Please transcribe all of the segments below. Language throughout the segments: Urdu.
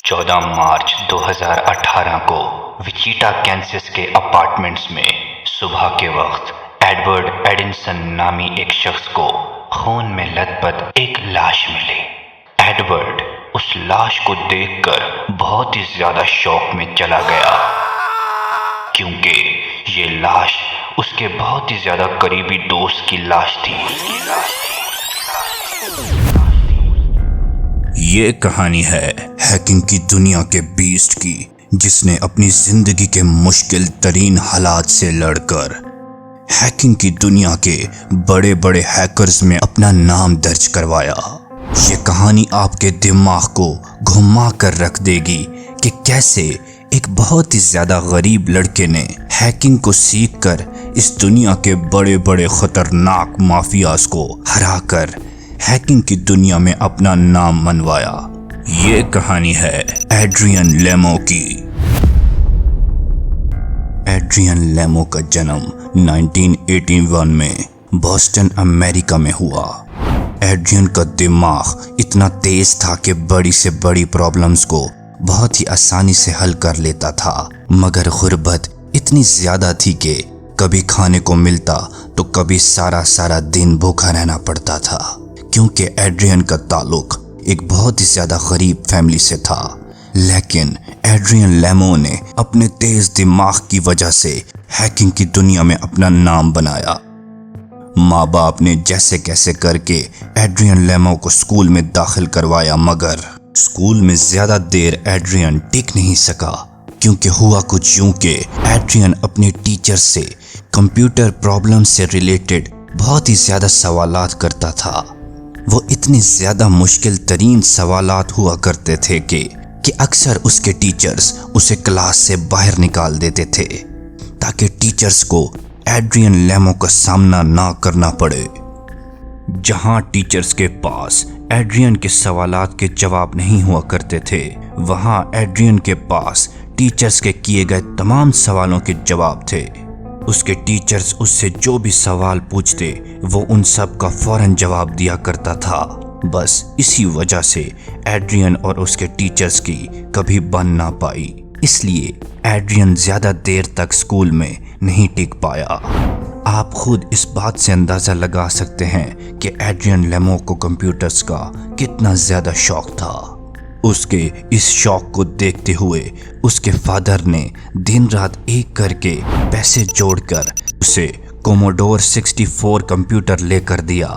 14 مارچ 2018 کو وچیٹا کینسس کے اپارٹمنٹس میں صبح کے وقت ایڈورڈ ایڈنسن نامی ایک شخص کو خون میں لت پت ایک لاش ملی۔ ایڈورڈ اس لاش کو دیکھ کر بہت ہی زیادہ شوق میں چلا گیا، کیونکہ یہ لاش اس کے بہت ہی زیادہ قریبی دوست کی لاش تھی۔ یہ کہانی ہے ہیکنگ کی دنیا کے بیسٹ کی، جس نے اپنی زندگی کے مشکل ترین حالات سے لڑ کر ہیکنگ کی دنیا کے بڑے بڑے ہیکرز میں اپنا نام درج کروایا۔ یہ کہانی آپ کے دماغ کو گھما کر رکھ دے گی کہ کیسے ایک بہت ہی زیادہ غریب لڑکے نے ہیکنگ کو سیکھ کر اس دنیا کے بڑے بڑے خطرناک مافیاز کو ہرا کر ہیکنگ کی دنیا میں اپنا نام منوایا۔ یہ کہانی ہے ایڈرین لیمو کی۔ ایڈرین لیمو کا جنم 1981 میں بوسٹن، امریکہ میں ہوا۔ ایڈرین کا دماغ اتنا تیز تھا کہ بڑی سے بڑی پرابلمز کو بہت ہی آسانی سے حل کر لیتا تھا، مگر غربت اتنی زیادہ تھی کہ کبھی کھانے کو ملتا تو کبھی سارا دن بھوکا رہنا پڑتا تھا، کیونکہ ایڈرین کا تعلق ایک بہت ہی زیادہ غریب فیملی سے تھا۔ لیکن ایڈرین لیمو نے اپنے تیز دماغ کی وجہ سے ہیکنگ کی دنیا میں اپنا نام بنایا۔ ماں باپ نے جیسے کیسے کر کے ایڈرین لیمو کو اسکول میں داخل کروایا، مگر اسکول میں زیادہ دیر ایڈرین ٹک نہیں سکا، کیونکہ ہوا کچھ یوں کہ ایڈرین اپنے ٹیچر سے کمپیوٹر پرابلم سے ریلیٹڈ بہت ہی زیادہ سوالات کرتا تھا۔ وہ اتنی زیادہ مشکل ترین سوالات ہوا کرتے تھے کہ اکثر اس کے ٹیچرز اسے کلاس سے باہر نکال دیتے تھے، تاکہ ٹیچرز کو ایڈرین لیمو کا سامنا نہ کرنا پڑے۔ جہاں ٹیچرز کے پاس ایڈرین کے سوالات کے جواب نہیں ہوا کرتے تھے، وہاں ایڈرین کے پاس ٹیچرز کے کیے گئے تمام سوالوں کے جواب تھے۔ اس کے ٹیچرز اس سے جو بھی سوال پوچھتے وہ ان سب کا فوراً جواب دیا کرتا تھا۔ بس اسی وجہ سے ایڈرین اور اس کے ٹیچرز کی کبھی بن نہ پائی، اس لیے ایڈرین زیادہ دیر تک اسکول میں نہیں ٹک پایا۔ آپ خود اس بات سے اندازہ لگا سکتے ہیں کہ ایڈرین لیمو کو کمپیوٹرز کا کتنا زیادہ شوق تھا۔ اس کے اس شوق کو دیکھتے ہوئے اس کے فادر نے دن رات ایک کر کے پیسے جوڑ کر اسے کوموڈور 64 کمپیوٹر لے کر دیا۔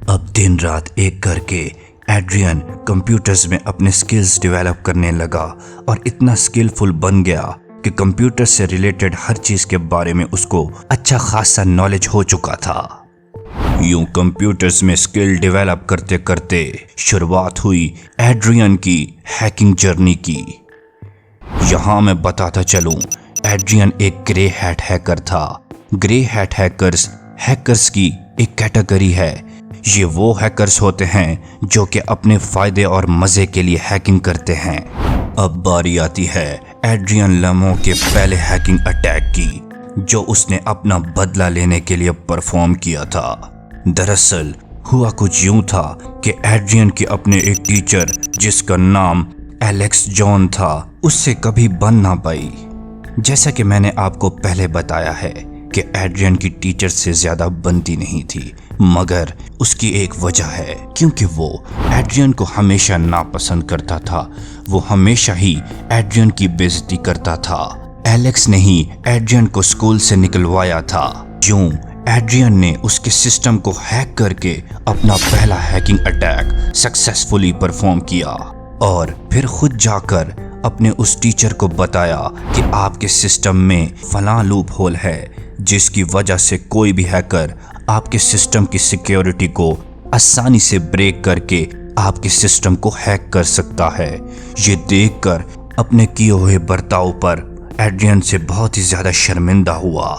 اب دن رات ایک کر کے ایڈرین کمپیوٹرز میں اپنے سکلز ڈیولپ کرنے لگا اور اتنا سکلفل بن گیا کہ کمپیوٹر سے ریلیٹڈ ہر چیز کے بارے میں اس کو اچھا خاصا نالج ہو چکا تھا۔ یوں کمپیوٹرز میں سکل ڈیولپ کرتے کرتے شروعات ہوئی ایڈرین کی ہیکنگ جرنی کی۔ یہاں میں بتاتا چلوں، ایڈرین ایک گرے ہیٹ ہیکر تھا۔ گرے ہیٹ ہیکرز کی ایک کیٹیگری ہے۔ یہ وہ ہیکرز ہوتے ہیں جو کہ اپنے فائدے اور مزے کے لیے ہیکنگ کرتے ہیں۔ اب باری آتی ہے ایڈرین لیمو کے پہلے ہیکنگ اٹیک کی، جو اس نے اپنا بدلہ لینے کے لیے پرفارم کیا تھا۔ دراصل ہوا کچھ یوں تھا کہ ایڈرین کی اپنے ایک ٹیچر جس کا نام ایلیکس جان تھا، اس سے کبھی بن نہ پائی۔ جیسا کہ میں نے آپ کو پہلے بتایا ہے کہ ایڈرین کی ٹیچر سے زیادہ بنتی نہیں تھی، مگر اس کی ایک وجہ ہے، کیونکہ وہ ایڈرین کو ہمیشہ ناپسند کرتا تھا۔ وہ ہمیشہ ہی ایڈرین کی بےعزتی کرتا تھا۔ ایلیکس نے ہی ایڈرین کو اسکول سے نکلوایا تھا۔ یوں ایڈرین نے اس کے سسٹم کو ہیک کر کے اپنا پہلا ہیکنگ اٹیک سکسیسفلی پرفارم کیا، اور پھر خود جا کر اپنے اس ٹیچر کو بتایا کہ آپ کے سسٹم میں فلاں لوپ ہول ہے، جس کی وجہ سے کوئی بھی ہیکر آپ کے سسٹم کی سیکیورٹی کو آسانی سے بریک کر کے آپ کے سسٹم کو ہیک کر سکتا ہے۔ یہ دیکھ کر اپنے کیے ہوئے برتاؤ پر ایڈرین سے بہت ہی زیادہ شرمندہ ہوا۔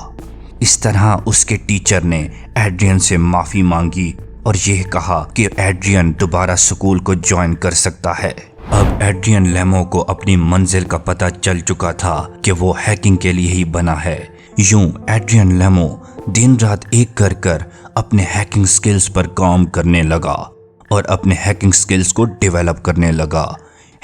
اس طرح اس کے ٹیچر نے ایڈرین سے معافی مانگی اور یہ کہا کہ ایڈرین دوبارہ اسکول کو جوائن کر سکتا ہے۔ اب ایڈرین لیمو کو اپنی منزل کا پتہ چل چکا تھا کہ وہ ہیکنگ کے لیے ہی بنا ہے۔ یوں ایڈرین لیمو دن رات ایک کر اپنے ہیکنگ سکلز پر کام کرنے لگا اور اپنے ہیکنگ سکلز کو ڈیولپ کرنے لگا۔